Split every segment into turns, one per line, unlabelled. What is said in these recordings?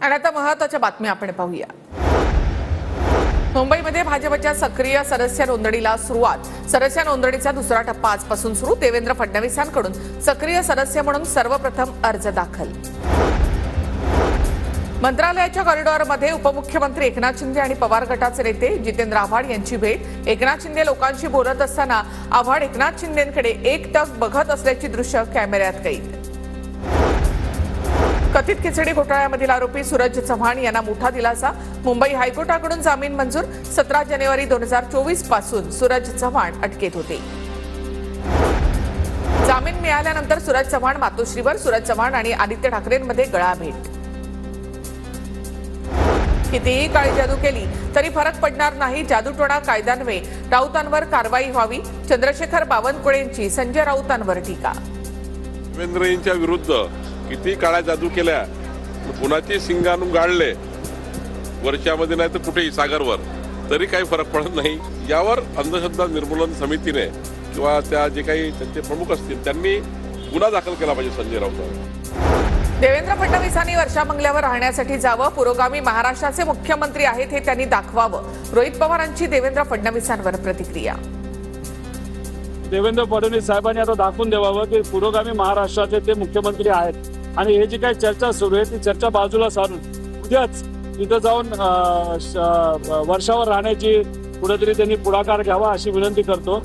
आणि आता महत्त्वाच्या बातम्या आपण पाहूया। मुंबईमध्ये भाजपच्या सक्रिय सदस्य नोंदणीला सुरुवात। सदस्य नोंदणीचा दुसरा टप्पा आजपासून सुरू। देवेंद्र फडणवीसांकडून सक्रिय सदस्य म्हणून सर्वप्रथम अर्ज दाखल। मंत्रालयाच्या कॉरिडॉरमध्ये उपमुख्यमंत्री एकनाथ शिंदे आणि पवार गटाचे नेते जितेंद्र आव्हाड यांची भेट। एकनाथ शिंदे लोकांशी बोलत असताना आव्हाड एकनाथ शिंदेंकडे एकटक बघत असल्याची दृश्य कॅमेऱ्यात कैद। कथित खिचडी घोटाळ्यामधील आरोपी सूरज चव्हाण यांना मोठा दिलासा। मुंबई हायकोर्टाकडून जामीन मंजूर। 17 जानेवारी 2024 पासून सूरज चव्हाण अटकेत होते। जामीन मिळाल्यानंतर सूरज चव्हाण मातोश्रीवर। सूरज चव्हाण आणि आदित्य ठाकरेंमध्ये गळाभेट। कितीही काळी जादू केली तरी फरक पडणार नाही। जादूटोणा कायद्यान्वये राऊतांवर कारवाई व्हावी। चंद्रशेखर बावनकुळेंची संजय राऊतांवर टीका।
देवेंद्र यांच्या विरुद्ध किती काळ्या जादू केल्या, कुणाचे शिंग आणून गाळले वर्षामध्ये नाही तर कुठेही सागरवर, तरी काही फरक पडत नाही। यावर अंधश्रद्धा निर्मूलन समितीने किंवा त्या जे काही त्यांचे प्रमुख असतील त्यांनी गुन्हा दाखल केला पाहिजे संजय राऊतांवर।
देवेंद्र फडणवीसांनी वर्षा बंगल्यावर राहण्यासाठी जावं। पुरोगामी महाराष्ट्राचे मुख्यमंत्री आहेत हे त्यांनी दाखवावं। रोहित पवारांची देवेंद्र फडणवीसांवर प्रतिक्रिया।
देवेंद्र फडणवीस साहेबांनी आता दाखवून द्यावं की पुरोगामी महाराष्ट्राचे ते मुख्यमंत्री आहेत आणि हे जी काही चर्चा सुरू आहे ती चर्चा बाजूला सारून उद्याच तिथं जाऊन वर्षावर राहण्याची कुठेतरी त्यांनी पुढाकार घ्यावा अशी विनंती करतो।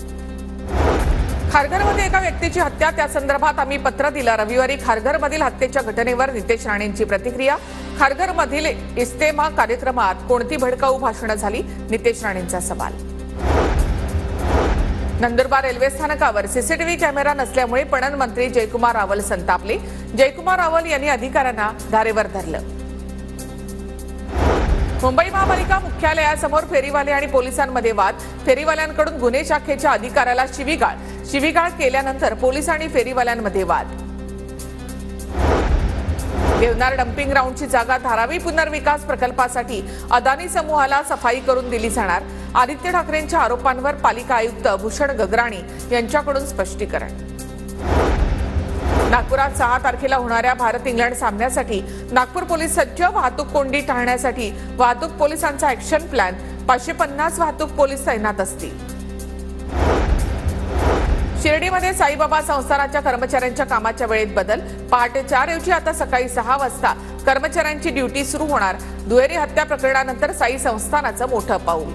खारघरमध्ये एका व्यक्तीची हत्या, त्या संदर्भात आम्ही पत्र दिलं। रविवारी खारघरमधील हत्येच्या घटनेवर नितेश राणेंची प्रतिक्रिया। खारघरमधील इस्तेमा कार्यक्रमात कोणती भडकाऊ भाषणं झाली, नितेश राणेंचा सवाल। नंदुरबार रेल्वे स्थानकावर सीसीटीव्ही कॅमेरा नसल्यामुळे पणन मंत्री जयकुमार रावल संतापले। जयकुमार रावल यांनी अधिकाऱ्यांना धारेवर धरलं। मुंबई महापालिका मुख्यालयासमोर फेरीवाले आणि पोलिसांमध्ये वाद। फेरीवाल्यांकडून गुन्हे शाखेच्या अधिकाऱ्याला शिवीगाळ केल्यानंतर पोलीस आणि फेरीवाल्यांमध्ये वाद। देवनार डम्पिंग ग्राउंडची जागा धारावी पुनर्विकास प्रकल्पासाठी अदानी समूहाला सफाई करून दिली जाणार। आदित्य ठाकरेंच्या आरोपांवर पालिका आयुक्त भूषण गगराणी यांच्याकडून स्पष्टीकरण। नागपुरात 6 तारखेला होणाऱ्या भारत इंग्लंड सामन्यासाठी नागपूर पोलीस सज्ज। वाहतूक कोंडी टाळण्यासाठी वाहतूक पोलिसांचा ऍक्शन प्लॅन। 550 वाहतूक पोलीस तैनात असतील। शिर्डीमध्ये साईबाबा संस्थानाच्या कर्मचाऱ्यांच्या कामाच्या वेळेत बदल। पहाटे 4 ऐवजी आता सकाळी 6 वाजता कर्मचाऱ्यांची ड्युटी सुरू होणार। दुहेरी हत्या प्रकरणानंतर साई संस्थानाचं मोठं पाऊल।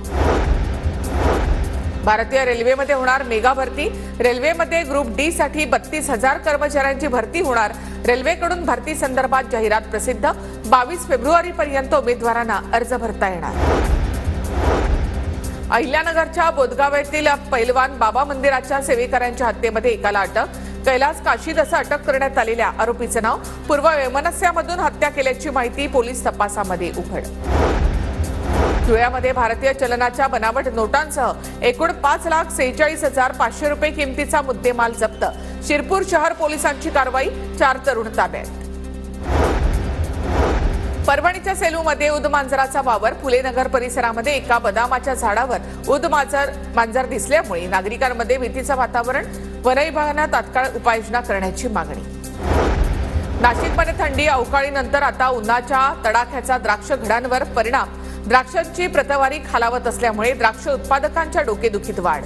भारतीय रेल्वेमध्ये होणार मेगा भरती। रेल्वेमध्ये ग्रुप डी साठी 32,000 कर्मचाऱ्यांची भरती होणार। रेल्वेकडून भरती संदर्भात जाहिरात प्रसिद्ध। 22 फेब्रुवारीपर्यंत उमेदवारांना अर्ज भरता येणार। अहिल्यानगरच्या बोदगाव येथील पैलवान बाबा मंदिराच्या सेवेकऱ्यांच्या हत्येमध्ये एकाला अटक। कैलास काशीद असं अटक करण्यात आलेल्या आरोपीचं नाव। पूर्व वैमनस्यामधून हत्या केल्याची माहिती पोलीस तपासामध्ये उघड। धुळ्यामध्ये भारतीय चलनाच्या बनावट नोटांसह एकूण 5,46,500 रुपये किमतीचा मुद्देमाल जप्त। शिरपूर शहर पोलिसांची कारवाई। 4 तरुण ताब्यात। परभणीच्या सेलूमध्ये उद मांजराचा वावर। फुलेनगर परिसरामध्ये एका बदामाच्या झाडावर उद मांजर दिसल्यामुळे नागरिकांमध्ये भीतीचं वातावरण। वन विभागानं तात्काळ उपाययोजना करण्याची मागणी। नाशिकमध्ये थंडी अवकाळीनंतर आता उन्हाच्या तडाख्याचा द्राक्ष घडांवर परिणाम। द्राक्षांची प्रतवारी खालावत असल्यामुळे द्राक्ष उत्पादकांच्या डोकेदुखीत वाढ।